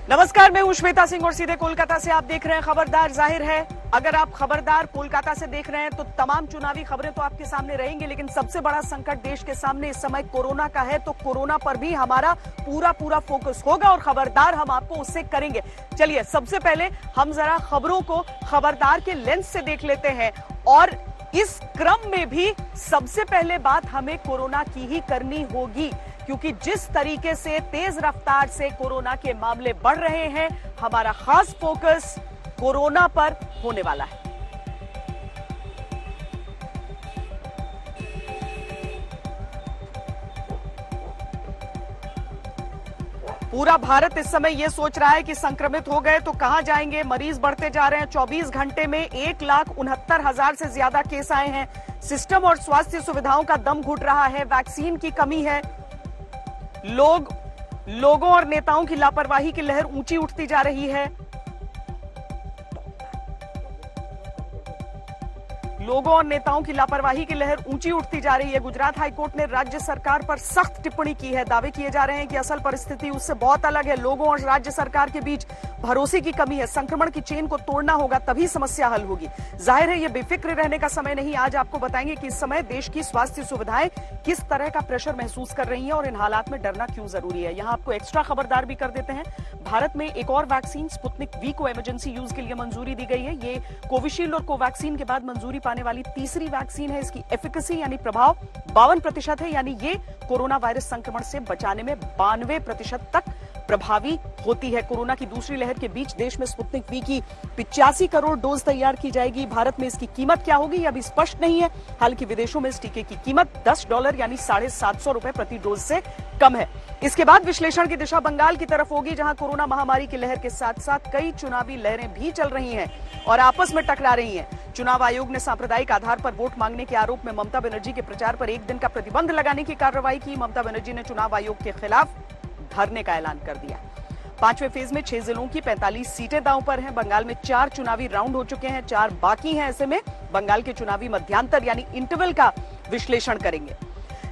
नमस्कार, मैं हूं श्वेता सिंह और सीधे कोलकाता से आप देख रहे हैं खबरदार। जाहिर है अगर आप खबरदार कोलकाता से देख रहे हैं तो तमाम चुनावी खबरें तो आपके सामने रहेंगी, लेकिन सबसे बड़ा संकट देश के सामने इस समय कोरोना का है, तो कोरोना पर भी हमारा पूरा फोकस होगा और खबरदार हम आपको उससे करेंगे। चलिए सबसे पहले हम जरा खबरों को खबरदार के लेंस से देख लेते हैं और इस क्रम में भी सबसे पहले बात हमें कोरोना की ही करनी होगी, क्योंकि जिस तरीके से तेज रफ्तार से कोरोना के मामले बढ़ रहे हैं, हमारा खास फोकस कोरोना पर होने वाला है। पूरा भारत इस समय यह सोच रहा है कि संक्रमित हो गए तो कहां जाएंगे। मरीज बढ़ते जा रहे हैं। 24 घंटे में 1,69,000 से ज्यादा केस आए हैं। सिस्टम और स्वास्थ्य सुविधाओं का दम घुट रहा है। वैक्सीन की कमी है। लोगों और नेताओं की लापरवाही की लहर ऊंची उठती जा रही है। लोगों और नेताओं की लापरवाही की लहर ऊंची उठती जा रही है। गुजरात हाईकोर्ट ने राज्य सरकार पर सख्त टिप्पणी की है। दावे किए जा रहे हैं कि असल परिस्थिति उससे बहुत अलग है। लोगों और राज्य सरकार के बीच भरोसे की कमी है। संक्रमण की चेन को तोड़ना होगा, तभी समस्या हल होगी। जाहिर है ये बेफिक्र रहने का समय नहीं। आज आपको बताएंगे कि इस समय देश की स्वास्थ्य सुविधाएं किस तरह का प्रेशर महसूस कर रही हैं और इन हालात में डरना क्यों जरूरी है। यहां आपको एक्स्ट्रा खबरदार भी कर देते हैं। भारत में एक और वैक्सीन स्पुतनिक वी को इमरजेंसी यूज के लिए मंजूरी दी गई है। ये कोविशील्ड और कोवैक्सीन के बाद मंजूरी पाने वाली तीसरी वैक्सीन है। इसकी एफिकेसी यानी प्रभाव 52% है, यानी ये कोरोना वायरस संक्रमण से बचाने में 92% तक प्रभावी होती है। कोरोना की दूसरी लहर के बीच देश में स्पुतनिक वी की 85 करोड़ डोज तैयार की जाएगी। भारत में इसकी कीमत क्या होगी अभी स्पष्ट नहीं है। हालांकि विदेशों में इस टीके की कीमत $10 यानी $750 प्रति डोज से कम है। इसके बाद विश्लेषण की दिशा बंगाल की तरफ होगी, जहां कोरोना महामारी की लहर के साथ साथ कई चुनावी लहरें भी चल रही हैं और आपस में टकरा रही हैं। चुनाव आयोग ने सांप्रदायिक आधार पर वोट मांगने के आरोप में ममता बनर्जी के प्रचार पर 1 दिन का प्रतिबंध लगाने की कार्रवाई की। ममता बनर्जी ने चुनाव आयोग के खिलाफ धरने का ऐलान कर दिया। 5वें फेज में 6 जिलों की 45 सीटें दांव पर हैं। बंगाल में 4 चुनावी राउंड हो चुके हैं, 4 बाकी हैं। ऐसे में बंगाल के चुनावी मध्यांतर यानी इंटरवल का विश्लेषण करेंगे।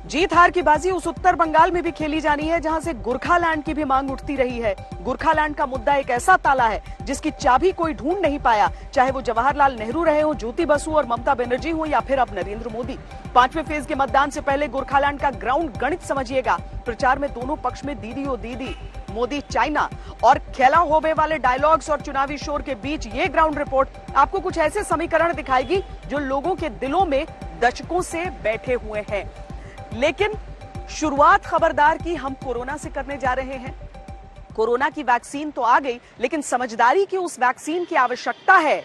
जीत हार की बाजी उस उत्तर बंगाल में भी खेली जानी है, जहां से गोरखालैंड की भी मांग उठती रही है। गोरखालैंड का मुद्दा एक ऐसा ताला है जिसकी चाबी कोई ढूंढ नहीं पाया, चाहे वो जवाहरलाल नेहरू रहे हो, ज्योति बसु और ममता बनर्जी हो, या फिर अब नरेंद्र मोदी। 5वें फेज के मतदान से पहले गोरखालैंड का ग्राउंड गणित समझिएगा। प्रचार में दोनों पक्ष में दीदी ओ दीदी, मोदी चाइना और खेला होबे वाले डायलॉग्स और चुनावी शोर के बीच ये ग्राउंड रिपोर्ट आपको कुछ ऐसे समीकरण दिखाएगी जो लोगों के दिलों में दशकों से बैठे हुए हैं। लेकिन शुरुआत खबरदार की हम कोरोना से करने जा रहे हैं। कोरोना की वैक्सीन तो आ गई, लेकिन समझदारी की उस वैक्सीन की आवश्यकता है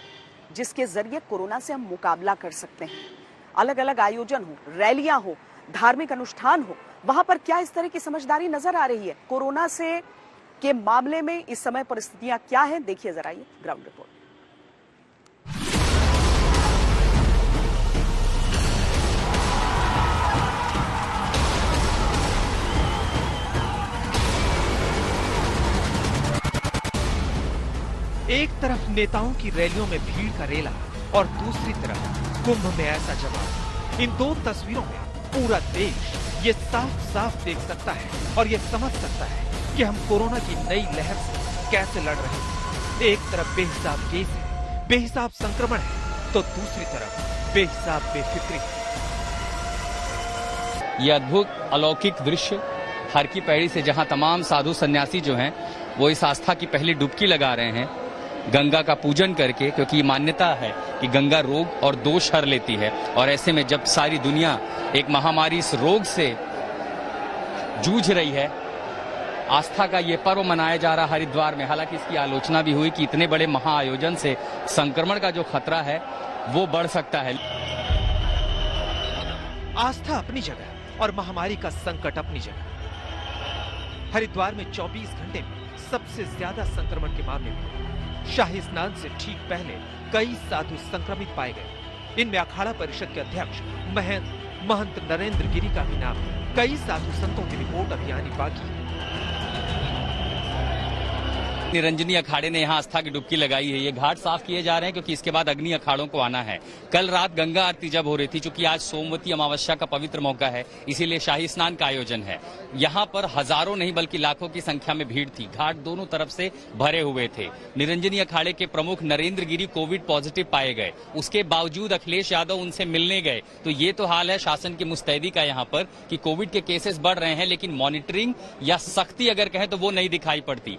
जिसके जरिए कोरोना से हम मुकाबला कर सकते हैं। अलग अलग आयोजन हो, रैलियां हो, धार्मिक अनुष्ठान हो, वहां पर क्या इस तरह की समझदारी नजर आ रही है? कोरोना से के मामले में इस समय परिस्थितियां क्या हैं, देखिए जरा ये ग्राउंड रिपोर्ट। एक तरफ नेताओं की रैलियों में भीड़ का रेला और दूसरी तरफ कुंभ में ऐसा जवाब। इन दो तस्वीरों में पूरा देश ये साफ साफ देख सकता है और ये समझ सकता है कि हम कोरोना की नई लहर से कैसे लड़ रहे हैं। एक तरफ बेहिसाब केस है, बेहिसाब संक्रमण है, तो दूसरी तरफ बेहिसाब बेफिक्री है। ये अद्भुत अलौकिक दृश्य हर की पैड़ी से, जहां तमाम साधु सन्यासी जो हैं वो इस आस्था की पहली डुबकी लगा रहे हैं गंगा का पूजन करके, क्योंकि ये मान्यता है कि गंगा रोग और दोष हर लेती है। और ऐसे में जब सारी दुनिया एक महामारी इस रोग से जूझ रही है, आस्था का ये पर्व मनाया जा रहा हरिद्वार में। हालांकि इसकी आलोचना भी हुई कि इतने बड़े महाआयोजन से संक्रमण का जो खतरा है वो बढ़ सकता है। आस्था अपनी जगह और महामारी का संकट अपनी जगह। हरिद्वार में 24 घंटे में सबसे ज्यादा संक्रमण के मामले हुए। शाही स्नान से ठीक पहले कई साधु संक्रमित पाए गए। इनमें अखाड़ा परिषद के अध्यक्ष महंत नरेंद्र गिरी का भी नाम है। कई साधु संतों की रिपोर्ट अभी आनी बाकी है। निरंजनी अखाड़े ने यहाँ आस्था की डुबकी लगाई है। ये घाट साफ किए जा रहे हैं क्योंकि इसके बाद अग्नि अखाड़ों को आना है। कल रात गंगा आरती जब हो रही थी, चूंकि आज सोमवती अमावस्या का पवित्र मौका है, इसीलिए शाही स्नान का आयोजन है। यहाँ पर हजारों नहीं बल्कि लाखों की संख्या में भीड़ थी। घाट दोनों तरफ से भरे हुए थे। निरंजनी अखाड़े के प्रमुख नरेंद्र गिरी कोविड पॉजिटिव पाए गए, उसके बावजूद अखिलेश यादव उनसे मिलने गए। तो ये तो हाल है शासन की मुस्तैदी का यहाँ पर कि कोविड के केसेस बढ़ रहे हैं, लेकिन मॉनिटरिंग या सख्ती अगर कहें तो वो नहीं दिखाई पड़ती।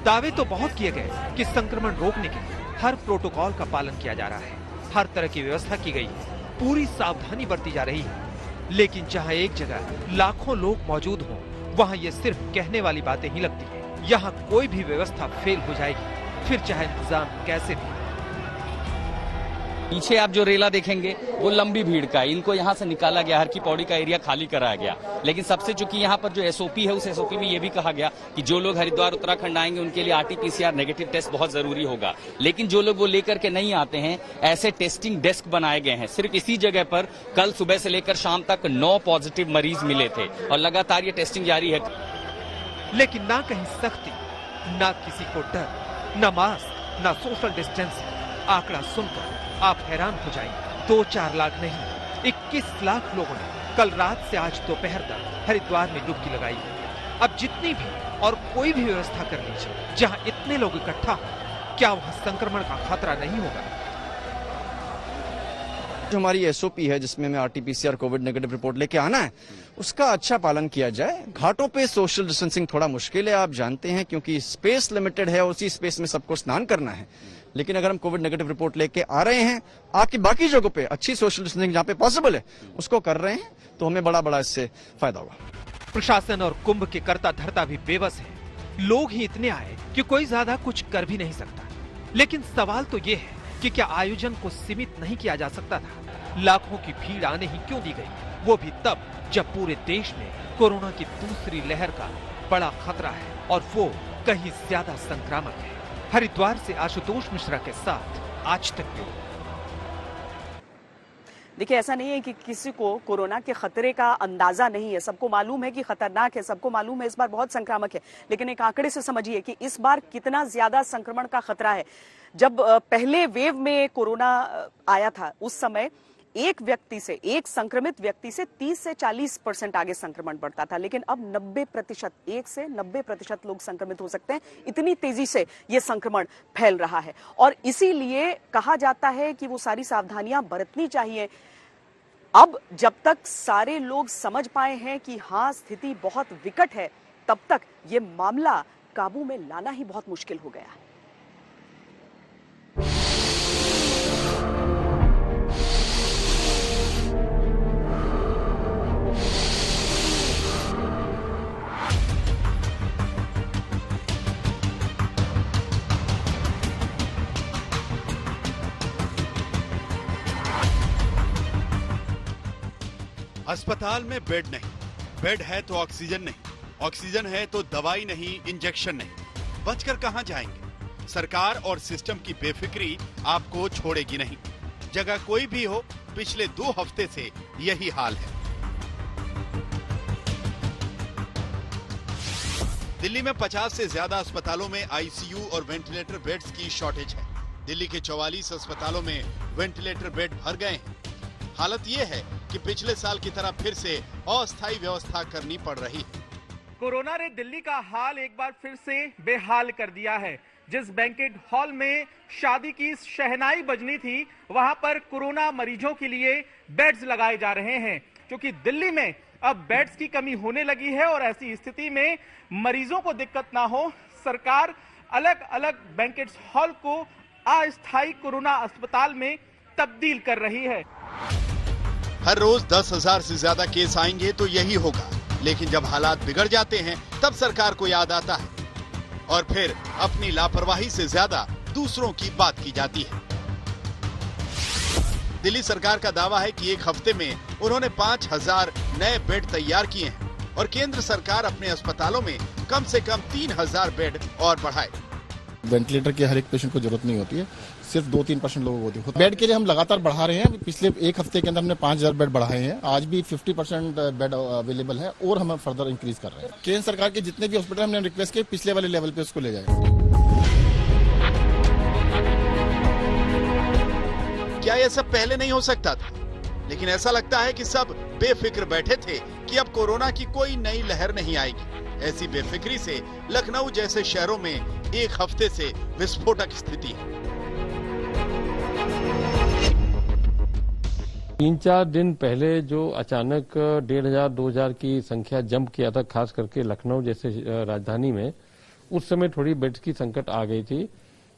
दावे तो बहुत किए गए कि संक्रमण रोकने के लिए हर प्रोटोकॉल का पालन किया जा रहा है, हर तरह की व्यवस्था की गई है, पूरी सावधानी बरती जा रही है। लेकिन जहां एक जगह लाखों लोग मौजूद हों, वहां ये सिर्फ कहने वाली बातें ही लगती है। यहाँ कोई भी व्यवस्था फेल हो जाएगी, फिर चाहे इंतजाम कैसे भी। पीछे आप जो रेला देखेंगे वो लंबी भीड़ का है। इनको यहाँ से निकाला गया, हर की पौड़ी का एरिया खाली कराया गया। लेकिन सबसे चूंकि यहाँ पर जो एसओपी है, उस एसओपी में ये भी कहा गया कि जो लोग हरिद्वार उत्तराखंड आएंगे उनके लिए आरटीपीसीआर नेगेटिव टेस्ट बहुत जरूरी होगा। लेकिन जो लोग वो लेकर के नहीं आते हैं, ऐसे टेस्टिंग डेस्क बनाए गए हैं। सिर्फ इसी जगह पर कल सुबह से लेकर शाम तक 9 पॉजिटिव मरीज मिले थे और लगातार ये टेस्टिंग जारी है। लेकिन ना कहीं सख्ती, ना किसी को डर, न मास्क, न सोशल डिस्टेंसिंग। आंकड़ा सुनकर आप हैरान हो जाएंगे। 2-4 लाख नहीं, 21 लाख लोगों ने कल रात से आज दोपहर तक हरिद्वार में डुबकी लगाई है। अब जितनी भी और कोई भी व्यवस्था कर लीजिए, जहां इतने लोग इकट्ठा हो, क्या वहां संक्रमण का खतरा नहीं होगा? जो हमारी एसओपी है, जिसमें हमें आरटीपीसीआर कोविड नेगेटिव रिपोर्ट लेके आना है, उसका अच्छा पालन किया जाए। घाटों पे सोशल डिस्टेंसिंग थोड़ा मुश्किल है, आप जानते हैं, क्योंकि स्पेस लिमिटेड है, उसी स्पेस में सबको स्नान करना है। लेकिन अगर हम कोविड नेगेटिव रिपोर्ट लेके आ रहे हैं, आपकी बाकी जगहों पे अच्छी सोशल डिस्टेंसिंग जहां पे पॉसिबल है उसको कर रहे हैं, तो हमें बड़ा इससे फायदा होगा। प्रशासन और कुंभ के कर्ता धर्ता भी बेबस है। लोग ही इतने आए कि कोई ज्यादा कुछ कर भी नहीं सकता। लेकिन सवाल तो ये है कि क्या आयोजन को सीमित नहीं किया जा सकता था? लाखों की भीड़ आने ही क्यों दी गई, वो भी तब जब पूरे देश में कोरोना की दूसरी लहर का बड़ा खतरा है और वो कहीं ज्यादा संक्रामक है। हरिद्वार से आशुतोष मिश्रा के साथ आज तक ब्यूरो। देखिए, ऐसा नहीं है कि किसी को कोरोना के खतरे का अंदाजा नहीं है। सबको मालूम है कि खतरनाक है, सबको मालूम है इस बार बहुत संक्रामक है। लेकिन एक आंकड़े से समझिए कि इस बार कितना ज्यादा संक्रमण का खतरा है। जब पहले वेव में कोरोना आया था, उस समय एक संक्रमित व्यक्ति से 30 से 40% आगे संक्रमण बढ़ता था। लेकिन अब 90%, 1 से 90% लोग संक्रमित हो सकते हैं। इतनी तेजी से ये संक्रमण फैल रहा है और इसीलिए कहा जाता है कि वो सारी सावधानियां बरतनी चाहिए। अब जब तक सारे लोग समझ पाए हैं कि हाँ, स्थिति बहुत विकट है, तब तक ये मामला काबू में लाना ही बहुत मुश्किल हो गया है। अस्पताल में बेड नहीं, बेड है तो ऑक्सीजन नहीं, ऑक्सीजन है तो दवाई नहीं, इंजेक्शन नहीं। बचकर कहां जाएंगे? सरकार और सिस्टम की बेफिक्री आपको छोड़ेगी नहीं। जगह कोई भी हो, पिछले 2 हफ्ते से यही हाल है। दिल्ली में 50 से ज्यादा अस्पतालों में आईसीयू और वेंटिलेटर बेड्स की शॉर्टेज है। दिल्ली के 44 अस्पतालों में वेंटिलेटर बेड भर गए हैं। हालत ये है कि पिछले साल की तरह फिर से अस्थायी व्यवस्था करनी पड़ रही है। कोरोना ने दिल्ली का हाल एक बार फिर से बेहाल कर दिया है। जिस बैंकेट हॉल में शादी की शहनाई बजनी थी, वहां पर कोरोना मरीजों के लिए बेड्स लगाए जा रहे हैं, क्योंकि दिल्ली में अब बेड्स की कमी होने लगी है और ऐसी स्थिति में मरीजों को दिक्कत ना हो, सरकार अलग अलग बैंकेट हॉल को अस्थायी कोरोना अस्पताल में तब्दील कर रही है। हर रोज 10,000 से ज्यादा केस आएंगे तो यही होगा, लेकिन जब हालात बिगड़ जाते हैं तब सरकार को याद आता है और फिर अपनी लापरवाही से ज्यादा दूसरों की बात की जाती है। दिल्ली सरकार का दावा है कि एक हफ्ते में उन्होंने 5,000 नए बेड तैयार किए हैं और केंद्र सरकार अपने अस्पतालों में कम से कम 3,000 बेड और बढ़ाए। वेंटिलेटर के हर एक पेशेंट को जरूरत नहीं होती है, सिर्फ 2-3% लोगों को होती है। बेड के लिए हम लगातार बढ़ा रहे हैं। पिछले एक हफ्ते के अंदर हमने 5000 बेड बढ़ाए हैं। आज भी 50% बेड अवेलेबल है और हम फर्दर इंक्रीज कर रहे हैं। केंद्र सरकार के जितने भी हॉस्पिटल हमने रिक्वेस्ट किए पिछले वाले लेवल पे उसको ले जाएंगे। क्या यह सब पहले नहीं हो सकता था? लेकिन ऐसा लगता है कि सब बेफिक्र बैठे थे कि अब कोरोना की कोई नई लहर नहीं आएगी। ऐसी बेफिक्री से लखनऊ जैसे शहरों में एक हफ्ते से विस्फोटक स्थिति है। 3-4 दिन पहले जो अचानक 1500-2000 की संख्या जंप किया था, खास करके लखनऊ जैसे राजधानी में, उस समय थोड़ी बेड्स की संकट आ गई थी।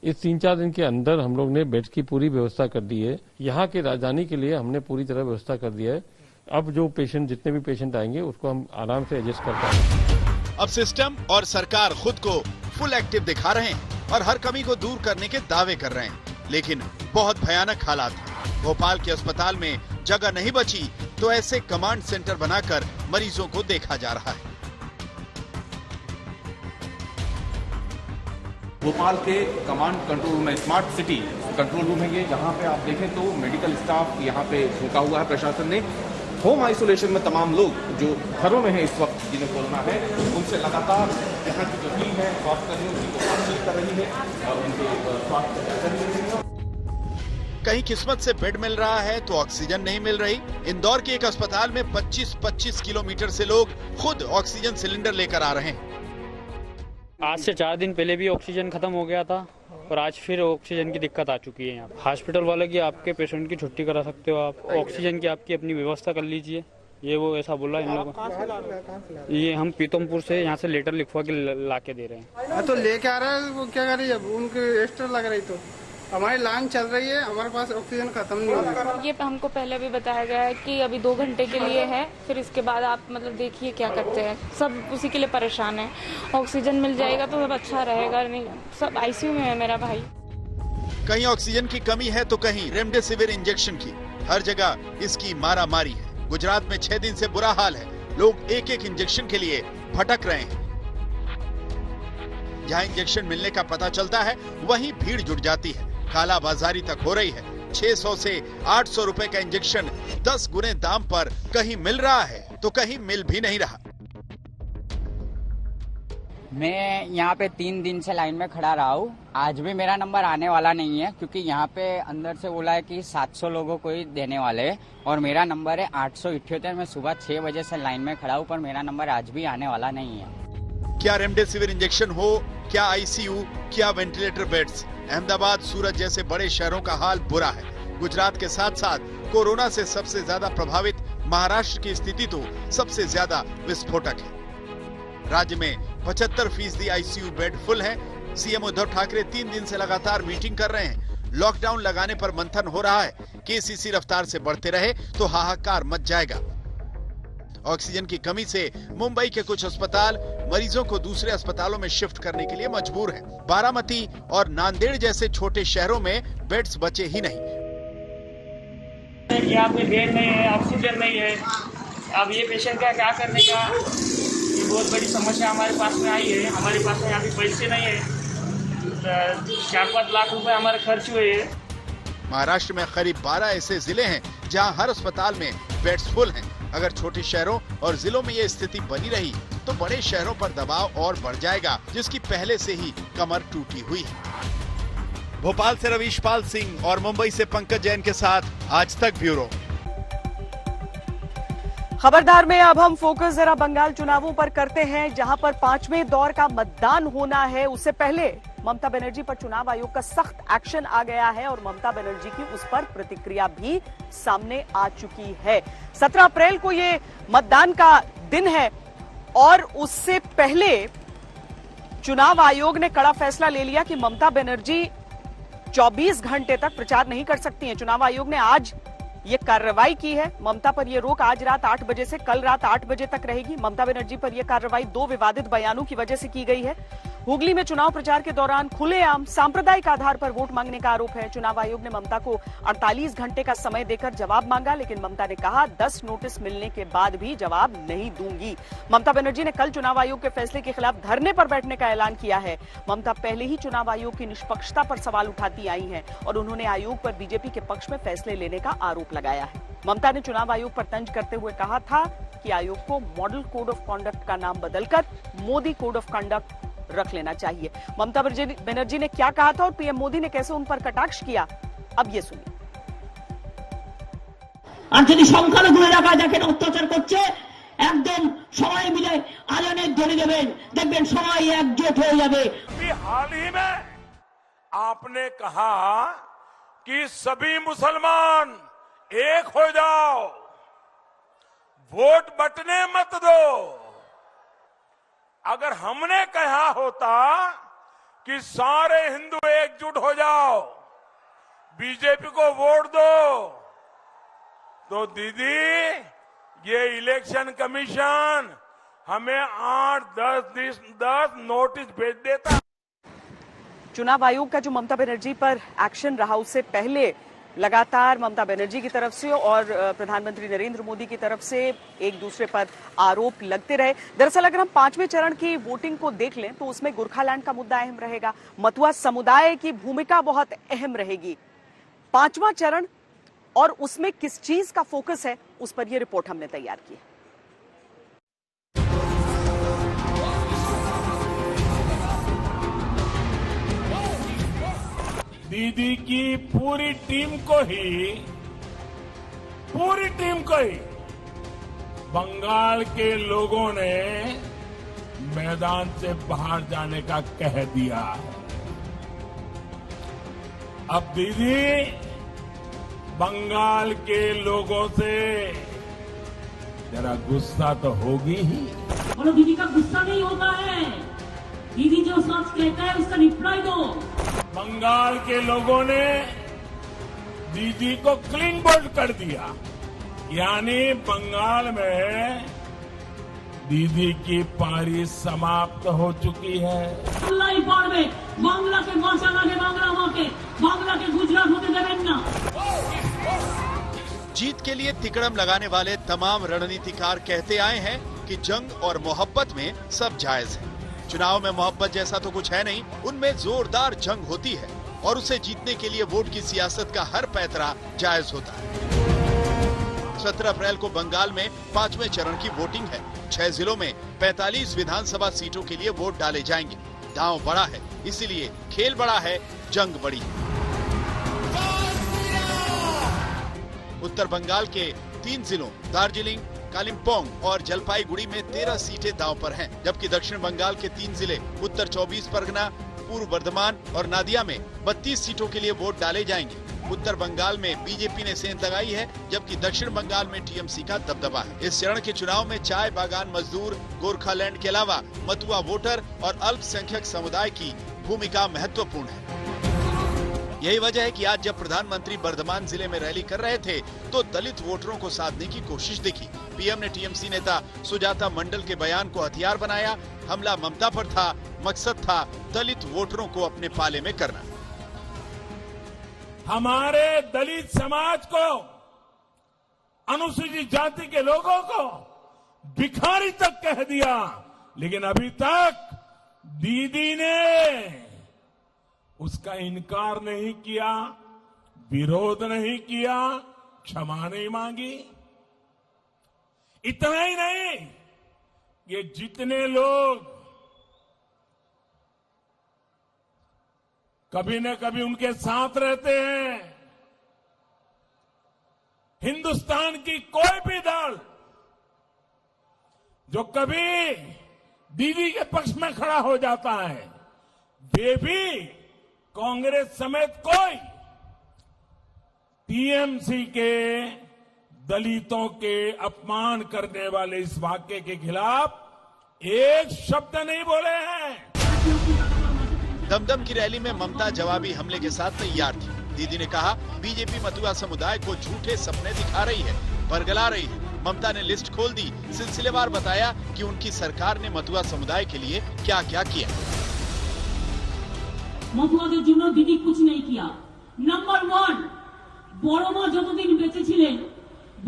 इस 3-4 दिन के अंदर हम लोग ने बेड्स की पूरी व्यवस्था कर दी है। यहाँ के राजधानी के लिए हमने पूरी तरह व्यवस्था कर दिया है। अब जो पेशेंट, जितने भी पेशेंट आएंगे उसको हम आराम से एडजस्ट कर पाएंगे। अब सिस्टम और सरकार खुद को फुल एक्टिव दिखा रहे हैं और हर कमी को दूर करने के दावे कर रहे हैं, लेकिन बहुत भयानक हालात हैं। भोपाल के अस्पताल में जगह नहीं बची तो ऐसे कमांड सेंटर बनाकर मरीजों को देखा जा रहा है। भोपाल के कमांड कंट्रोल रूम में, स्मार्ट सिटी कंट्रोल रूम है ये, जहाँ पे आप देखें तो मेडिकल स्टाफ यहाँ पे रुका हुआ है। प्रशासन ने होम आइसोलेशन में तमाम लोग जो घरों में हैं इस वक्त जिन्हें कोरोना है, उनसे लगातार यहाँ की जो टीम है स्वास्थ्य कर्मियों की बातचीत कर रही है और उनके स्वास्थ्य का जायजा ले रही है। कहीं किस्मत से बेड मिल रहा है तो ऑक्सीजन नहीं मिल रही। इंदौर के एक अस्पताल में 25-25 किलोमीटर से लोग खुद ऑक्सीजन सिलेंडर लेकर आ रहे हैं। आज से 4 दिन पहले भी ऑक्सीजन खत्म हो गया था और आज फिर ऑक्सीजन की दिक्कत आ चुकी है। यहाँ हॉस्पिटल वाले की आपके पेशेंट की छुट्टी करा सकते हो, आप ऑक्सीजन की आपकी अपनी व्यवस्था कर लीजिए, ये वो ऐसा बोला इन लोगों। ये हम पीतमपुर से यहाँ से लेटर लिखवा के ला के दे रहे हैं। तो लेके आ रहा है, वो क्या कर रही है, उनकी एक्स्ट्रा लग रही, तो हमारी लाइन चल रही है, हमारे पास ऑक्सीजन खत्म नहीं हो रहा। ये हमको पहले भी बताया गया है कि अभी 2 घंटे के लिए है, फिर इसके बाद आप मतलब देखिए क्या करते हैं। सब उसी के लिए परेशान है। ऑक्सीजन मिल जाएगा तो सब अच्छा रहेगा, नहीं सब आईसीयू में है मेरा भाई। कहीं ऑक्सीजन की कमी है तो कहीं रेमडेसिविर इंजेक्शन की। हर जगह इसकी मारा मारी है। गुजरात में 6 दिन से बुरा हाल है। लोग एक इंजेक्शन के लिए भटक रहे हैं। जहाँ इंजेक्शन मिलने का पता चलता है वहीं भीड़ जुट जाती है। काला बाजारी तक हो रही है। 600 से 800 रुपए का इंजेक्शन 10 गुने दाम पर कहीं मिल रहा है तो कहीं मिल भी नहीं रहा। मैं यहाँ पे 3 दिन से लाइन में खड़ा रहा हूँ। आज भी मेरा नंबर आने वाला नहीं है क्योंकि यहाँ पे अंदर से बोला है कि 700 लोगों को ही देने वाले हैं और मेरा नंबर है 878। मैं सुबह 6 बजे से लाइन में खड़ा हूँ पर मेरा नंबर आज भी आने वाला नहीं है। क्या रेमडेसिविर इंजेक्शन हो, क्या आईसीयू, क्या वेंटिलेटर बेड्स, अहमदाबाद, सूरत जैसे बड़े शहरों का हाल बुरा है। गुजरात के साथ साथ कोरोना से सबसे ज्यादा प्रभावित महाराष्ट्र की स्थिति तो सबसे ज्यादा विस्फोटक है। राज्य में 75% आईसीयू बेड फुल है। सीएम उद्धव ठाकरे 3 दिन से लगातार मीटिंग कर रहे हैं। लॉकडाउन लगाने पर मंथन हो रहा है। केस इसी रफ्तार से बढ़ते रहे तो हाहाकार मच जाएगा। ऑक्सीजन की कमी से मुंबई के कुछ अस्पताल मरीजों को दूसरे अस्पतालों में शिफ्ट करने के लिए मजबूर हैं। बारामती और नांदेड़ जैसे छोटे शहरों में बेड्स बचे ही नहीं। यहाँ पे बेड नहीं है, ऑक्सीजन नहीं है। अब ये पेशेंट का क्या करने का, ये बहुत बड़ी समस्या हमारे पास में आई है। हमारे पास में अभी पैसे नहीं है। 4-5 लाख रुपए हमारे खर्च हुए हैं। महाराष्ट्र में करीब 12 ऐसे जिले हैं जहां हर अस्पताल में बेड्स फुल हैं। अगर छोटे शहरों और जिलों में ये स्थिति बनी रही तो बड़े शहरों पर दबाव और बढ़ जाएगा, जिसकी पहले से ही कमर टूटी हुई है। भोपाल से रवीश पाल सिंह और मुंबई से पंकज जैन के साथ आज तक ब्यूरो। खबरदार में अब हम फोकस जरा बंगाल चुनावों पर करते हैं, जहां पर 5वें दौर का मतदान होना है। उससे पहले ममता बनर्जी पर चुनाव आयोग का सख्त एक्शन आ गया है और ममता बनर्जी की उस पर प्रतिक्रिया भी सामने आ चुकी है। 17 अप्रैल को ये मतदान का दिन है और उससे पहले चुनाव आयोग ने कड़ा फैसला ले लिया कि ममता बनर्जी 24 घंटे तक प्रचार नहीं कर सकती हैं। चुनाव आयोग ने आज ये कार्रवाई की है। ममता पर यह रोक आज रात 8 बजे से कल रात 8 बजे तक रहेगी। ममता बनर्जी पर यह कार्रवाई 2 विवादित बयानों की वजह से की गई है। हुगली में चुनाव प्रचार के दौरान खुलेआम सांप्रदायिक आधार पर वोट मांगने का आरोप है। चुनाव आयोग ने ममता को 48 घंटे का समय देकर जवाब मांगा, लेकिन ममता ने कहा 10 नोटिस मिलने के बाद भी जवाब नहीं दूंगी। ममता बनर्जी ने कल चुनाव आयोग के फैसले के खिलाफ धरने पर बैठने का ऐलान किया है। ममता पहले ही चुनाव आयोग की निष्पक्षता पर सवाल उठाती आई हैं और उन्होंने आयोग पर बीजेपी के पक्ष में फैसले लेने का आरोप लगाया है। ममता ने चुनाव आयोग पर तंज करते हुए कहा था कि आयोग को मॉडल कोड ऑफ कॉन्डक्ट का नाम बदलकर मोदी कोड ऑफ कंडक्ट रख लेना चाहिए। ममता बनर्जी ने क्या कहा था और पीएम मोदी ने कैसे उन पर कटाक्ष किया, अब ये सुनिए। আর যদি সংখ্যালঘু এলাকায় দেখেন অত্যাচার করছে, একদম সবাই মিলে আজানের ধ্বনি দেবেন, দেখবেন সবাই একজোট হয়ে যাবে। हाल ही में आपने कहा कि सभी मुसलमान एक हो जाओ, वोट बंटने मत दो। अगर हमने कहा होता कि सारे हिंदू एकजुट हो जाओ, बीजेपी को वोट दो, तो दीदी ये इलेक्शन कमीशन हमें 8-10 नोटिस भेज देता। चुनाव आयोग का जो ममता बनर्जी पर एक्शन रहा, उससे पहले लगातार ममता बनर्जी की तरफ से और प्रधानमंत्री नरेंद्र मोदी की तरफ से एक दूसरे पर आरोप लगते रहे। दरअसल अगर हम 5वें चरण की वोटिंग को देख लें तो उसमें गोरखालैंड का मुद्दा अहम रहेगा, मतुआ समुदाय की भूमिका बहुत अहम रहेगी। 5वां चरण और उसमें किस चीज का फोकस है, उस पर यह रिपोर्ट हमने तैयार की है। दीदी की पूरी टीम को ही बंगाल के लोगों ने मैदान से बाहर जाने का कह दिया। अब दीदी बंगाल के लोगों से जरा गुस्सा तो होगी ही। बोलो दीदी का गुस्सा नहीं होता है, दीदी जो सच कहता है उसका रिप्लाई दो। बंगाल के लोगों ने दीदी को क्लीन बोल्ड कर दिया, यानी बंगाल में दीदी की पारी समाप्त हो चुकी है। बांग्ला के भाषा लगे, बांग्ला के गुजरात होते देवें ना। जीत के लिए तिकड़म लगाने वाले तमाम रणनीतिकार कहते आए हैं कि जंग और मोहब्बत में सब जायज है। चुनाव में मोहब्बत जैसा तो कुछ है नहीं, उनमें जोरदार जंग होती है और उसे जीतने के लिए वोट की सियासत का हर पैतरा जायज होता है। 17 अप्रैल को बंगाल में 5वें चरण की वोटिंग है। 6 जिलों में 45 विधानसभा सीटों के लिए वोट डाले जाएंगे। दांव बड़ा है, इसीलिए खेल बड़ा है, जंग बड़ी है। उत्तर बंगाल के 3 जिलों दार्जिलिंग, कालिम्पोंग और जलपाईगुड़ी में 13 सीटें दांव पर हैं, जबकि दक्षिण बंगाल के 3 जिले उत्तर 24 परगना, पूर्व बर्धमान और नादिया में 32 सीटों के लिए वोट डाले जाएंगे। उत्तर बंगाल में बीजेपी ने सेंध लगाई है, जबकि दक्षिण बंगाल में टीएमसी का दबदबा है। इस चरण के चुनाव में चाय बागान मजदूर, गोरखालैंड के अलावा मतुआ वोटर और अल्पसंख्यक समुदाय की भूमिका महत्वपूर्ण है। यही वजह है कि आज जब प्रधानमंत्री बर्धमान जिले में रैली कर रहे थे तो दलित वोटरों को साधने की कोशिश दिखी। पीएम ने टीएमसी नेता सुजाता मंडल के बयान को हथियार बनाया। हमला ममता पर था, मकसद था दलित वोटरों को अपने पाले में करना। हमारे दलित समाज को, अनुसूचित जाति के लोगों को भिखारी तक कह दिया, लेकिन अभी तक दीदी ने उसका इनकार नहीं किया, विरोध नहीं किया, क्षमा नहीं मांगी। इतना ही नहीं, ये जितने लोग कभी न कभी उनके साथ रहते हैं, हिंदुस्तान की कोई भी दल जो कभी दीदी के पक्ष में खड़ा हो जाता है, वे भी कांग्रेस समेत कोई टीएमसी के दलितों के अपमान करने वाले इस वाक्य के खिलाफ एक शब्द नहीं बोले हैं। दमदम की रैली में ममता जवाबी हमले के साथ तैयार थी। दीदी ने कहा, बीजेपी मतुआ समुदाय को झूठे सपने दिखा रही है, बरगला रही है। ममता ने लिस्ट खोल दी, सिलसिलेवार बताया कि उनकी सरकार ने मतुआ समुदाय के लिए क्या क्या किया। মতুয়াদের জন্য দিদি कुछ नहीं किया। नंबर 1, বড় মা যতদিন বেঁচে ছিলেন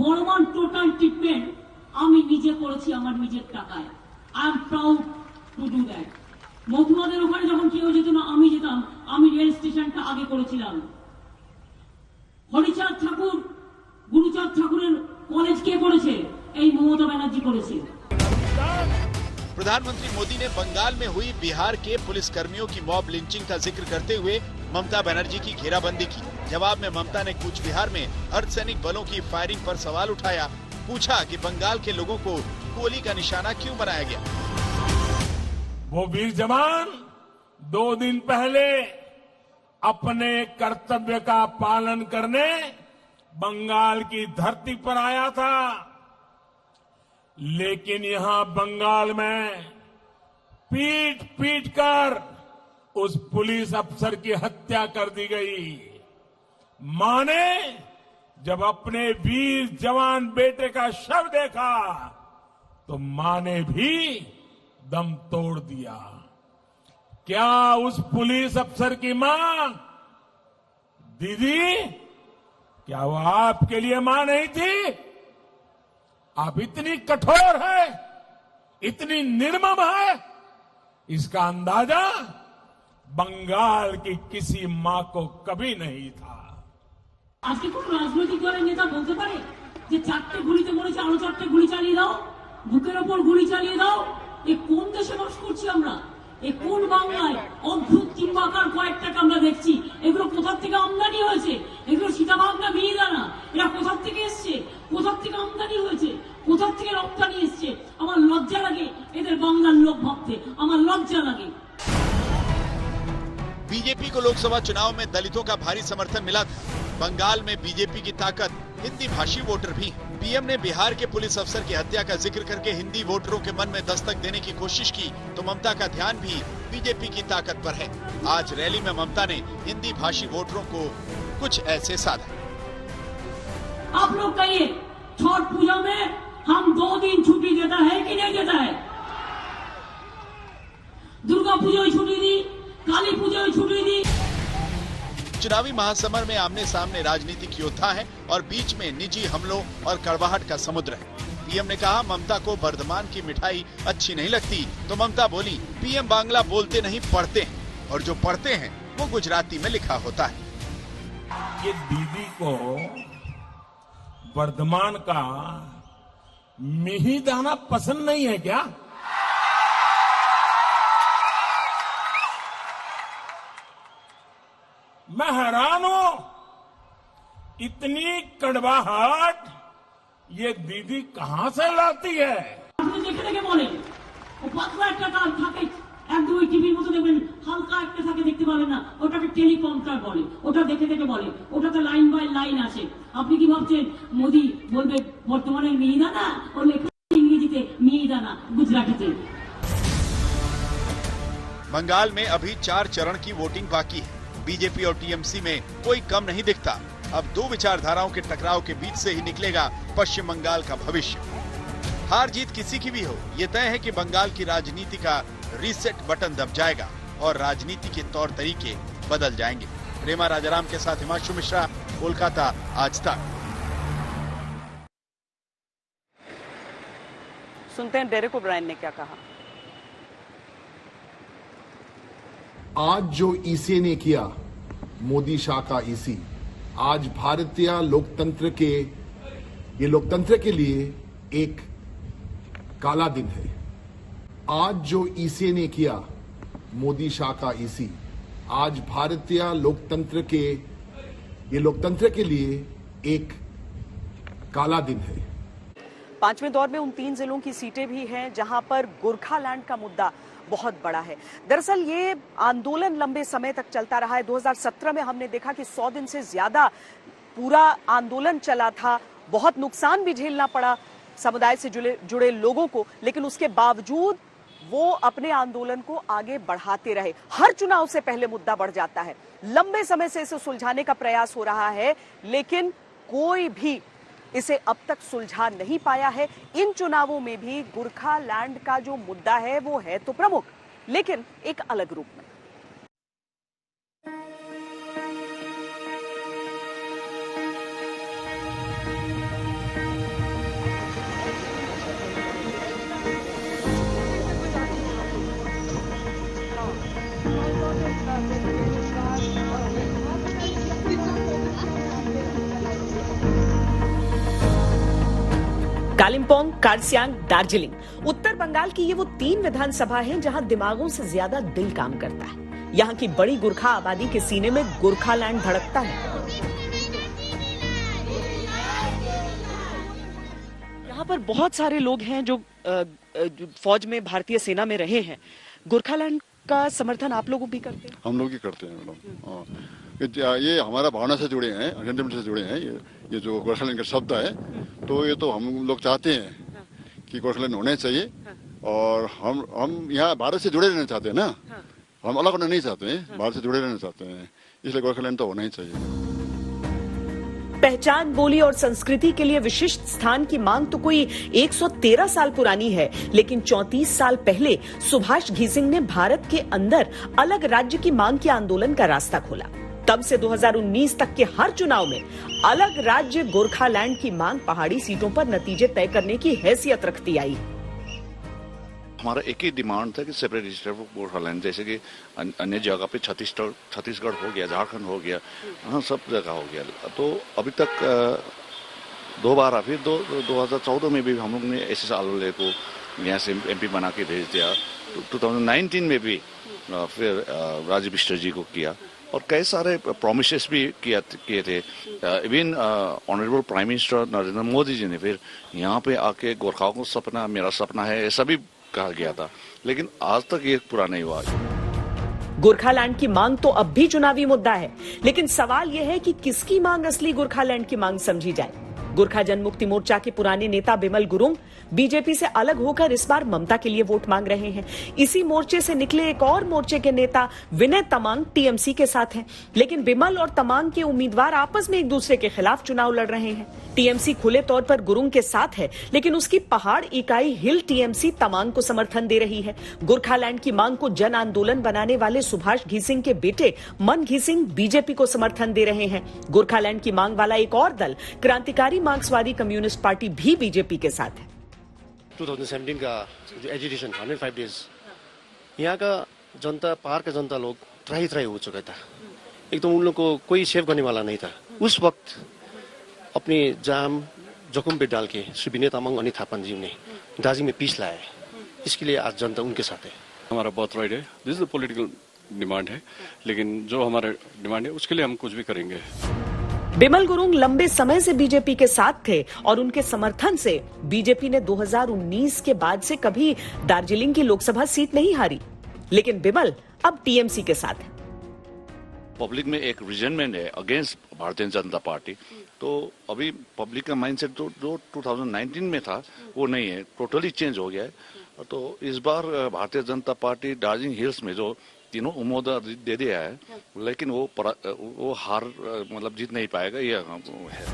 বড় মা টোটাল ট্রিটমেন্ট আমি নিজে করেছি আমার নিজের টাকায়। I am proud to do that. মতুয়াদের ওখানে যখন কেউ যেত না আমি যেতাম, আমি রেল স্টেশনটা আগে করেছিলাম। হরিচাঁদ ঠাকুর গুরুচাঁদ ঠাকুরের কলেজ কে করেছে? এই মমতা ব্যানার্জি করেছে। प्रधानमंत्री मोदी ने बंगाल में हुई बिहार के पुलिस कर्मियों की मॉब लिंचिंग का जिक्र करते हुए ममता बनर्जी की घेराबंदी की। जवाब में ममता ने कूच बिहार में अर्धसैनिक बलों की फायरिंग पर सवाल उठाया। पूछा कि बंगाल के लोगों को गोली का निशाना क्यों बनाया गया। वो वीर जवान 2 दिन पहले अपने कर्तव्य का पालन करने बंगाल की धरती पर आया था, लेकिन यहां बंगाल में पीट पीट कर उस पुलिस अफसर की हत्या कर दी गई। मां ने जब अपने वीर जवान बेटे का शव देखा तो मां ने भी दम तोड़ दिया। क्या उस पुलिस अफसर की मां दीदी, क्या वो आपके लिए मां नहीं थी? आप इतनी कठोर है, इतनी निर्मम है, इसका अंदाजा बंगाल की किसी मां को कभी नहीं था। आज के कोई राजनीतिक दल नेता बोलते पारे যে 4টে গুলিতে মরেছে আরো 4টে গুলি চালিয়ে দাও, বুকের ওপর গুলি চালিয়ে দাও। এ কোন দেশে বাস করছি আমরা? এ কোন বাংলায়? অদ্ভুত কিংবাকার কয়েকটাকে আমরা দেখছি। এগুলো কোথা থেকে আমদানি হয়েছে? এগুলো সীতাবাগ না মিহিদানা? এরা কোথা থেকে এসছে? কোথা থেকে আমদানি হয়েছে? কোথা থেকে রপ্তানি এসছে? আমার লজ্জা লাগে এদের বাংলার লোক ভাবতে, আমার লজ্জা লাগে। बीजेपी को लोकसभा चुनाव में दलितों का भारी समर्थन मिला था। बंगाल में बीजेपी की ताकत हिंदी भाषी वोटर भी है। पीएम ने बिहार के पुलिस अफसर की हत्या का जिक्र करके हिंदी वोटरों के मन में दस्तक देने की कोशिश की तो ममता का ध्यान भी बीजेपी की ताकत पर है। आज रैली में ममता ने हिंदी भाषी वोटरों को कुछ ऐसे साधा। आप लोग कहिए छठ पूजा में हम 2 दिन छुट्टी देता है कि नहीं देता है? दुर्गा पूजा की छुट्टी दी, काली पूजा की छुट्टी दी। चुनावी महासमर में आमने सामने राजनीतिक योद्धा हैं और बीच में निजी हमलों और कड़वाहट का समुद्र है। पीएम ने कहा ममता को बर्धमान की मिठाई अच्छी नहीं लगती तो ममता बोली पीएम बांग्ला बोलते नहीं पढ़ते हैं और जो पढ़ते हैं वो गुजराती में लिखा होता है। ये दीदी को वर्धमान का मिहिदाना पसंद नहीं है क्या? मैं हैरान हूं, इतनी कड़वाहट ये दीदी कहां से लाती है? আপনি দেখে দেখে বলেন ও পাতলা একটা কাজ থাকে, এক দুই টিভির মতো দেখবেন হালকা একটা থাকে দেখতে পাবেন না, ওটাকে টেলিকমটার বলে, ওটা দেখে দেখে বলে, ওটাতে লাইন বাই লাইন আসে। আপনি কি ভাবছেন মোদি বলবে বর্তমানে মিহিদানা? ও লেখা ইংরেজিতে মিহিদানা, গুজরাটিতে। बंगाल में अभी 4 चरण की वोटिंग बाकी है। बीजेपी और टीएमसी में कोई कम नहीं दिखता। अब 2 विचारधाराओं के टकराव के बीच से ही निकलेगा पश्चिम बंगाल का भविष्य। हार जीत किसी की भी हो, ये तय है कि बंगाल की राजनीति का रीसेट बटन दब जाएगा और राजनीति के तौर तरीके बदल जाएंगे। प्रेमा राजाराम के साथ हिमांशु मिश्रा, कोलकाता, आज तक। सुनते हैं डेरेक ओब्रायन ने क्या कहा। आज जो ईसी ने किया, मोदी शाह का ईसी, आज भारतीय लोकतंत्र के लिए एक काला दिन है। आज जो ईसी ने किया, मोदी शाह का ईसी, आज भारतीय लोकतंत्र के लिए एक काला दिन है। 5वें दौर में उन 3 जिलों की सीटें भी हैं जहां पर गोरखालैंड का मुद्दा बहुत बड़ा है। दरअसल ये आंदोलन लंबे समय तक चलता रहा है। 2017 में हमने देखा कि 100 दिन से ज्यादा पूरा आंदोलन चला था, बहुत नुकसान भी झेलना पड़ा समुदाय से जुड़े लोगों को, लेकिन उसके बावजूद वो अपने आंदोलन को आगे बढ़ाते रहे। हर चुनाव से पहले मुद्दा बढ़ जाता है, लंबे समय से इसे सुलझाने का प्रयास हो रहा है, लेकिन कोई भी इसे अब तक सुलझा नहीं पाया है। इन चुनावों में भी गोरखालैंड का जो मुद्दा है वो है तो प्रमुख, लेकिन एक अलग रूप में। कालिम्पोंग, कारसियांग, दार्जिलिंग। उत्तर बंगाल की ये वो 3 विधानसभा हैं जहां दिमागों से ज्यादा दिल काम करता है। यहाँ की बड़ी गुरखा आबादी के सीने में गोरखालैंड धड़कता है। यहाँ पर बहुत सारे लोग हैं जो फौज में, भारतीय सेना में रहे हैं। गोरखालैंड का समर्थन आप लोग भी करते हैं? हम लोग ही करते हैं मैडम। ये हमारा भावना से जुड़े हैं, सेंटिमेंट से जुड़े हैं। ये जो गोरखालैंड का शब्द है, तो ये तो हम लोग चाहते हैं कि गोरखालैंड होने चाहिए। और हम यहाँ भारत से जुड़े रहना चाहते हैं ना, हम अलग होना नहीं चाहते हैं, भारत से जुड़े रहना चाहते हैं, इसलिए गोरखालैंड तो होना ही चाहिए। पहचान, बोली और संस्कृति के लिए विशिष्ट स्थान की मांग तो कोई 113 साल पुरानी है, लेकिन 34 साल पहले सुभाष घीसिंग ने भारत के अंदर अलग राज्य की मांग के आंदोलन का रास्ता खोला। तब से 2019 तक के हर चुनाव में अलग राज्य गोरखालैंड की मांग पहाड़ी सीटों पर नतीजे तय करने की हैसियत रखती आई। हमारा एक ही डिमांड था कि सेपरेट रजिस्टर ऑफ गोरखालैंड, जैसे कि अन्य जगह पे छत्तीसगढ़ हो गया, झारखंड हो गया, हाँ सब जगह हो गया। तो अभी तक 2 बार, फिर 2014 में भी हम लोग ने एस एस आलोले को यहाँ से MP बना के भेज दिया। 2019 में भी फिर राजीव बिष्ट जी को किया, और कई सारे प्रोमिसेस भी किए थे। Even honourable prime minister Narendra Modi ji ने फिर यहाँ पे आके गोरखाओं को सपना, मेरा सपना है, ऐसा भी कहा गया था, लेकिन आज तक ये पूरा नहीं हुआ। गोरखालैंड की मांग तो अब भी चुनावी मुद्दा है, लेकिन सवाल यह है कि किसकी मांग असली गोरखालैंड की मांग समझी जाए। गोरखा जनमुक्ति मोर्चा के पुराने नेता बिमल गुरुंग बीजेपी से अलग होकर इस बार ममता के लिए वोट मांग रहे हैं। इसी मोर्चे से निकले एक और मोर्चे के नेता विनय तमांग TMC के साथ हैं, लेकिन बिमल और तमांग के उम्मीदवार आपस में एक दूसरे के खिलाफ चुनाव लड़ रहे हैं। TMC खुले तौर पर गुरुंग के साथ है, लेकिन उसकी पहाड़ इकाई हिल TMC तमांग को समर्थन दे रही है। गोरखालैंड की मांग को जन आंदोलन बनाने वाले सुभाष घीसिंग के बेटे मन घीसिंग बीजेपी को समर्थन दे रहे हैं। गोरखालैंड की मांग वाला एक और दल क्रांतिकारी मार्क्सवादी कम्युनिस्ट पार्टी भी बीजेपी के साथ है। 2017 का जो एजिटेशन 105 डेज, यहाँ का जनता, पहाड़ का जनता लोग त्राही हो चुका था। एकदम उन लोग को कोई सेव करने वाला नहीं था। उस वक्त अपनी जान जोखिम पे डाल के श्री विनय तामाङ अनि थापान जी ने दार्जिलिंग में पीस लाया। इसके लिए आज जनता उनके साथ है। हमारा बहुत राइट है, this is the political demand है, लेकिन जो हमारा डिमांड है उसके लिए हम कुछ भी करेंगे। बिमल गुरुंग लंबे समय से बीजेपी के साथ थे और उनके समर्थन से बीजेपी ने 2019 के बाद से कभी दार्जिलिंग की लोकसभा सीट नहीं हारी, लेकिन बिमल अब TMC के साथ है। पब्लिक में एक रिजेंटमेंट है अगेंस्ट भारतीय जनता पार्टी, तो अभी पब्लिक का माइंडसेट जो 2019 में था वो नहीं है, टोटली चेंज हो गया है। तो इस बार भारतीय जनता पार्टी दार्जिलिंग हिल्स में जो तीनों उम्मीदवार दे दिया है, लेकिन वो हार मतलब जीत नहीं पाएगा, ये है।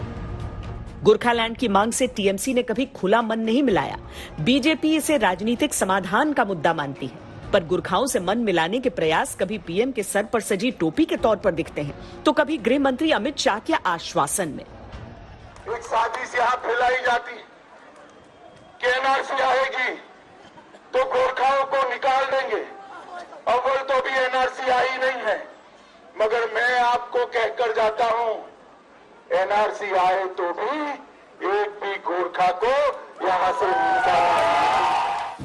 गोरखालैंड की मांग से TMC ने कभी खुला मन नहीं मिलाया। बीजेपी इसे राजनीतिक समाधान का मुद्दा मानती है, पर गुरखाओं से मन मिलाने के प्रयास कभी PM के सर पर सजी टोपी के तौर पर दिखते हैं, तो कभी गृह मंत्री अमित शाह के आश्वासन में। एक साजिश यहाँ फैलाई जाती कि NRC आएगी तो गोरखाओं को निकाल देंगे। अव्वल तो भी NRC आई नहीं है, मगर मैं आपको कहकर जाता हूं, NRC आए तो भी एक भी गोरखा को यहां से निकाला।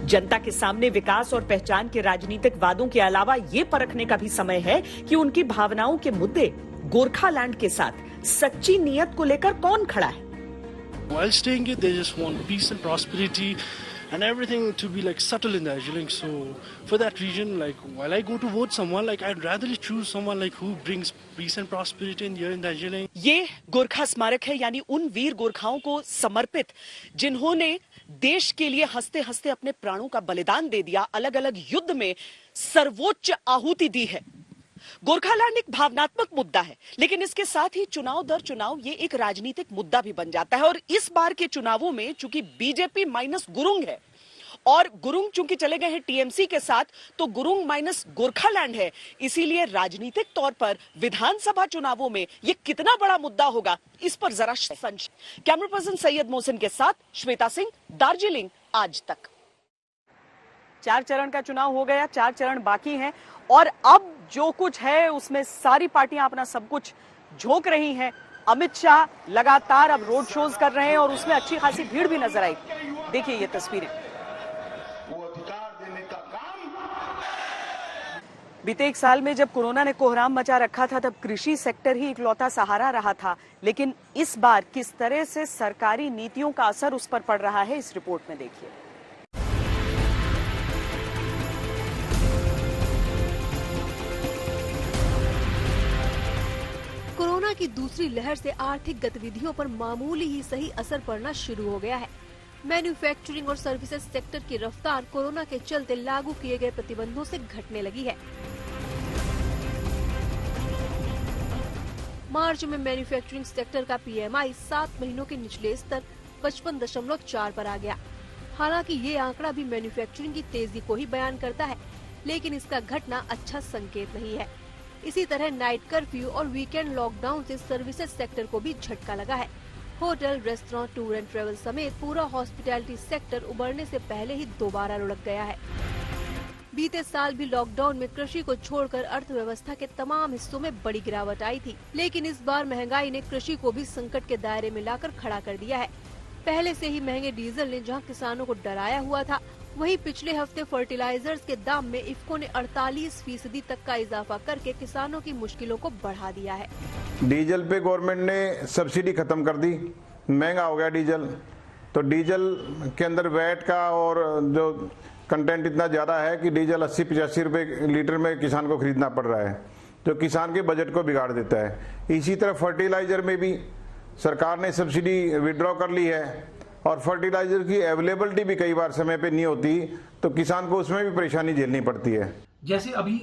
जनता के सामने विकास और पहचान के राजनीतिक वादों के अलावा ये परखने का भी समय है कि उनकी भावनाओं के मुद्दे गोरखालैंड के साथ सच्ची नीयत को लेकर कौन खड़ा है। While staying here, they just want peace and prosperity and everything to be like settled in Darjeeling. So for that reason, like while I go to vote someone, like I'd rather choose someone like who brings peace and prosperity in here in Darjeeling. ये गोरखा स्मारक है, यानी उन वीर गोरखाओं को समर्पित जिन्होंने देश के लिए हंसते हंसते अपने प्राणों का बलिदान दे दिया, अलग अलग युद्ध में सर्वोच्च आहुति दी है। गोरखालैंड एक भावनात्मक मुद्दा है, लेकिन इसके साथ ही चुनाव दर चुनाव ये एक राजनीतिक मुद्दा भी बन जाता है। और इस बार के चुनावों में चूंकि बीजेपी माइनस गुरुंग है और गुरुंग चूंकि चले गए हैं TMC के साथ, तो गुरुंग माइनस गोरखालैंड है। इसीलिए राजनीतिक तौर पर विधानसभा चुनावों में ये कितना बड़ा मुद्दा होगा, इस पर जरा संशय। कैमरा पर्सन सैयद मोहसिन के साथ श्वेता सिंह, दार्जिलिंग आज तक। 4 चरण का चुनाव हो गया, 4 चरण बाकी हैं और अब जो कुछ है उसमें सारी पार्टियां अपना सब कुछ झोंक रही हैं। अमित शाह लगातार अब रोड शोज कर रहे हैं और उसमें अच्छी खासी भीड़ भी नजर आई। देखिए ये तस्वीरें। बीते एक साल में जब कोरोना ने कोहराम मचा रखा था तब कृषि सेक्टर ही इकलौता सहारा रहा था, लेकिन इस बार किस तरह से सरकारी नीतियों का असर उस पर पड़ रहा है, इस रिपोर्ट में देखिए। कोरोना की दूसरी लहर से आर्थिक गतिविधियों पर मामूली ही सही असर पड़ना शुरू हो गया है। मैन्युफैक्चरिंग और सर्विसेज सेक्टर की रफ्तार कोरोना के चलते लागू किए गए प्रतिबंधों से घटने लगी है। मार्च में मैन्युफैक्चरिंग सेक्टर का पीएमआई 7 महीनों के निचले स्तर 55.4 पर आ गया। हालांकि ये आंकड़ा भी मैन्युफैक्चरिंग की तेजी को ही बयान करता है, लेकिन इसका घटना अच्छा संकेत नहीं है। इसी तरह नाइट कर्फ्यू और वीकेंड लॉकडाउन से सर्विसेज सेक्टर को भी झटका लगा है। Hotel, restaurant, tour and travel समेत पूरा हॉस्पिटैलिटी सेक्टर उबरने से पहले ही दोबारा लुढ़क गया है। बीते साल भी लॉकडाउन में कृषि को छोड़कर अर्थव्यवस्था के तमाम हिस्सों में बड़ी गिरावट आई थी, लेकिन इस बार महंगाई ने कृषि को भी संकट के दायरे में लाकर खड़ा कर दिया है। पहले से ही महंगे डीजल ने जहां किसानों को डराया हुआ था, वहीं पिछले हफ्ते फर्टिलाइजर्स के दाम में इफ्को ने 48% तक का इजाफा करके किसानों की मुश्किलों को बढ़ा दिया है। डीजल पे गवर्नमेंट ने सब्सिडी खत्म कर दी, महंगा हो गया डीजल। तो डीजल के अंदर वैट का और जो कंटेंट इतना ज्यादा है कि डीजल 80-85 रुपए लीटर में किसान को खरीदना पड़ रहा है, जो किसान के बजट को बिगाड़ देता है। इसी तरह फर्टिलाइजर में भी सरकार ने सब्सिडी विड्रॉ कर ली है और फर्टिलाइजर की अवेलेबिलिटी भी कई बार समय पे नहीं होती, तो किसान को उसमें भी परेशानी झेलनी पड़ती है। जैसे अभी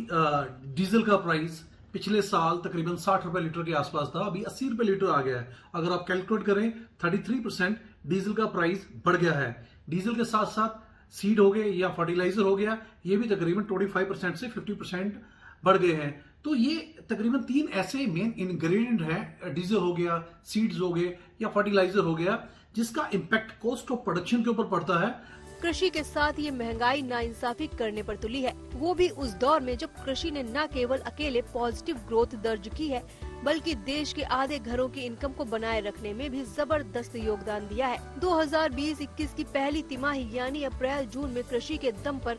डीजल का प्राइस पिछले साल तकरीबन 60 रुपए लीटर के आसपास था, अभी 80 रुपए लीटर आ गया है। अगर आप कैलकुलेट करें 33% डीजल का प्राइस बढ़ गया है। डीजल के साथ साथ सीड हो गए या फर्टिलाइजर हो गया, ये भी तकरीबन 25% से 50% बढ़ गए हैं। तो ये तकरीबन 3 ऐसे मेन इंग्रेडिएंट हैं, डीजल हो गया, सीड्स हो गए या फर्टिलाइजर हो गया, जिसका इम्पैक्ट कॉस्ट ऑफ प्रोडक्शन के ऊपर पड़ता है। कृषि के साथ ये महंगाई नाइंसाफी करने पर तुली है, वो भी उस दौर में जब कृषि ने न केवल अकेले पॉजिटिव ग्रोथ दर्ज की है, बल्कि देश के आधे घरों की इनकम को बनाए रखने में भी जबरदस्त योगदान दिया है। 2020-21 की पहली तिमाही यानी अप्रैल-जून में कृषि के दम पर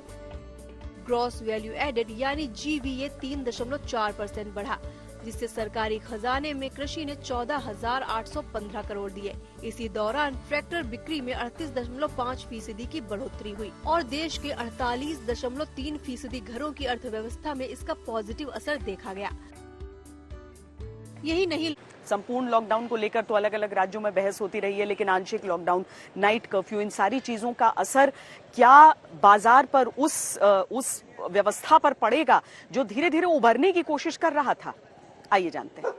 ग्रॉस वैल्यू एडेड यानी GVA 3.4% बढ़ा, जिससे सरकारी खजाने में कृषि ने 14,815 करोड़ दिए। इसी दौरान ट्रैक्टर बिक्री में 38.5% की बढ़ोतरी हुई और देश के 48.3% घरों की अर्थव्यवस्था में इसका पॉजिटिव असर देखा गया। यही नहीं, संपूर्ण लॉकडाउन को लेकर तो अलग अलग राज्यों में बहस होती रही है, लेकिन आंशिक लॉकडाउन, नाइट कर्फ्यू, इन सारी चीजों का असर क्या बाजार पर उस व्यवस्था पर पड़ेगा जो धीरे धीरे उभरने की कोशिश कर रहा था? आइए जानते हैं।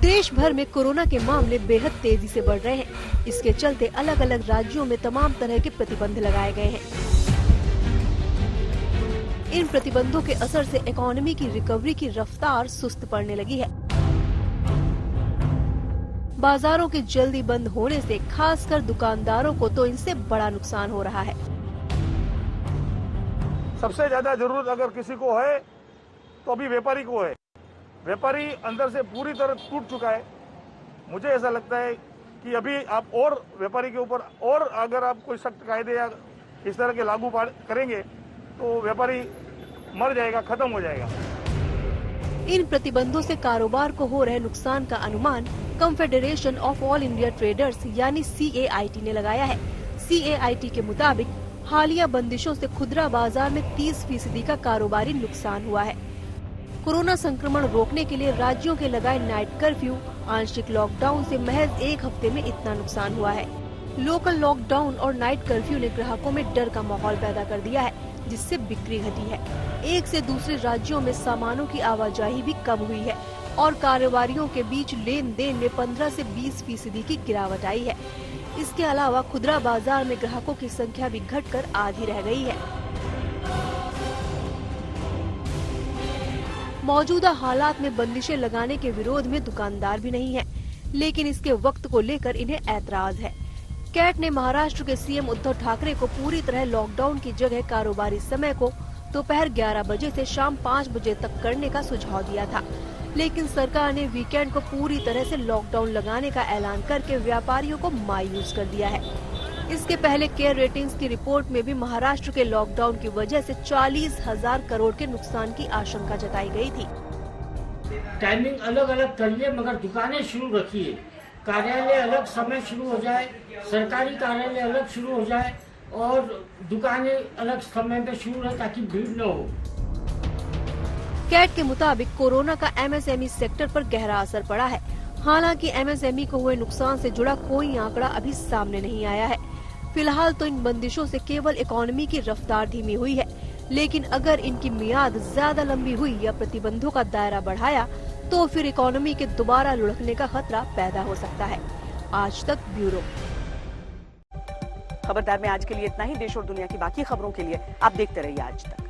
देश भर में कोरोना के मामले बेहद तेजी से बढ़ रहे हैं। इसके चलते अलग अलग राज्यों में तमाम तरह के प्रतिबंध लगाए गए हैं। इन प्रतिबंधों के असर से इकोनॉमी की रिकवरी की रफ्तार सुस्त पड़ने लगी है। बाजारों के जल्दी बंद होने से खासकर दुकानदारों को तो इनसे बड़ा नुकसान हो रहा है। सबसे ज्यादा जरूरत अगर किसी को है तो अभी व्यापारी को है। व्यापारी अंदर से पूरी तरह टूट चुका है। मुझे ऐसा लगता है कि अभी आप और व्यापारी के ऊपर और अगर आप कोई सख्त कायदे या इस तरह के लागू करेंगे तो व्यापारी मर जाएगा, खत्म हो जाएगा। इन प्रतिबंधों से कारोबार को हो रहे नुकसान का अनुमान confederation of all India traders यानी CAIT ने लगाया है। CAIT के मुताबिक हालिया बंदिशों से खुदरा बाजार में 30% का कारोबारी नुकसान हुआ है। कोरोना संक्रमण रोकने के लिए राज्यों के लगाए नाइट कर्फ्यू, आंशिक लॉकडाउन से महज एक हफ्ते में इतना नुकसान हुआ है। लोकल लॉकडाउन और नाइट कर्फ्यू ने ग्राहकों में डर का माहौल पैदा कर दिया है, जिससे बिक्री घटी है। एक से दूसरे राज्यों में सामानों की आवाजाही भी कम हुई है और कारोबारियों के बीच लेन देन में 15 से 20% की गिरावट आई है। इसके अलावा खुदरा बाजार में ग्राहकों की संख्या भी घटकर आधी रह गई है। मौजूदा हालात में बंदिशें लगाने के विरोध में दुकानदार भी नहीं है, लेकिन इसके वक्त को लेकर इन्हें ऐतराज है। कैट ने महाराष्ट्र के सीएम उद्धव ठाकरे को पूरी तरह लॉकडाउन की जगह कारोबारी समय को दोपहर 11 बजे से शाम 5 बजे तक करने का सुझाव दिया था, लेकिन सरकार ने वीकेंड को पूरी तरह से लॉकडाउन लगाने का ऐलान करके व्यापारियों को मायूस कर दिया है। इसके पहले केयर रेटिंग्स की रिपोर्ट में भी महाराष्ट्र के लॉकडाउन की वजह से 40,000 करोड़ के नुकसान की आशंका जताई गई थी। टाइमिंग अलग अलग करिए, मगर दुकानें शुरू रखिए, कार्यालय अलग समय शुरू हो जाए, सरकारी कार्यालय अलग शुरू हो जाए और दुकानें अलग समय पे शुरू रहे ताकि भीड़ न हो। कैट के मुताबिक कोरोना का एमएसएमई सेक्टर पर गहरा असर पड़ा है। हालांकि एमएसएमई को हुए नुकसान से जुड़ा कोई आंकड़ा अभी सामने नहीं आया है। फिलहाल तो इन बंदिशों से केवल इकोनॉमी की रफ्तार धीमी हुई है, लेकिन अगर इनकी मियाद ज्यादा लंबी हुई या प्रतिबंधों का दायरा बढ़ाया तो फिर इकोनॉमी के दोबारा लुढ़कने का खतरा पैदा हो सकता है। आज तक ब्यूरो। खबरदार में आज के लिए इतना ही। देश और दुनिया की बाकी खबरों के लिए आप देखते रहिए आज तक।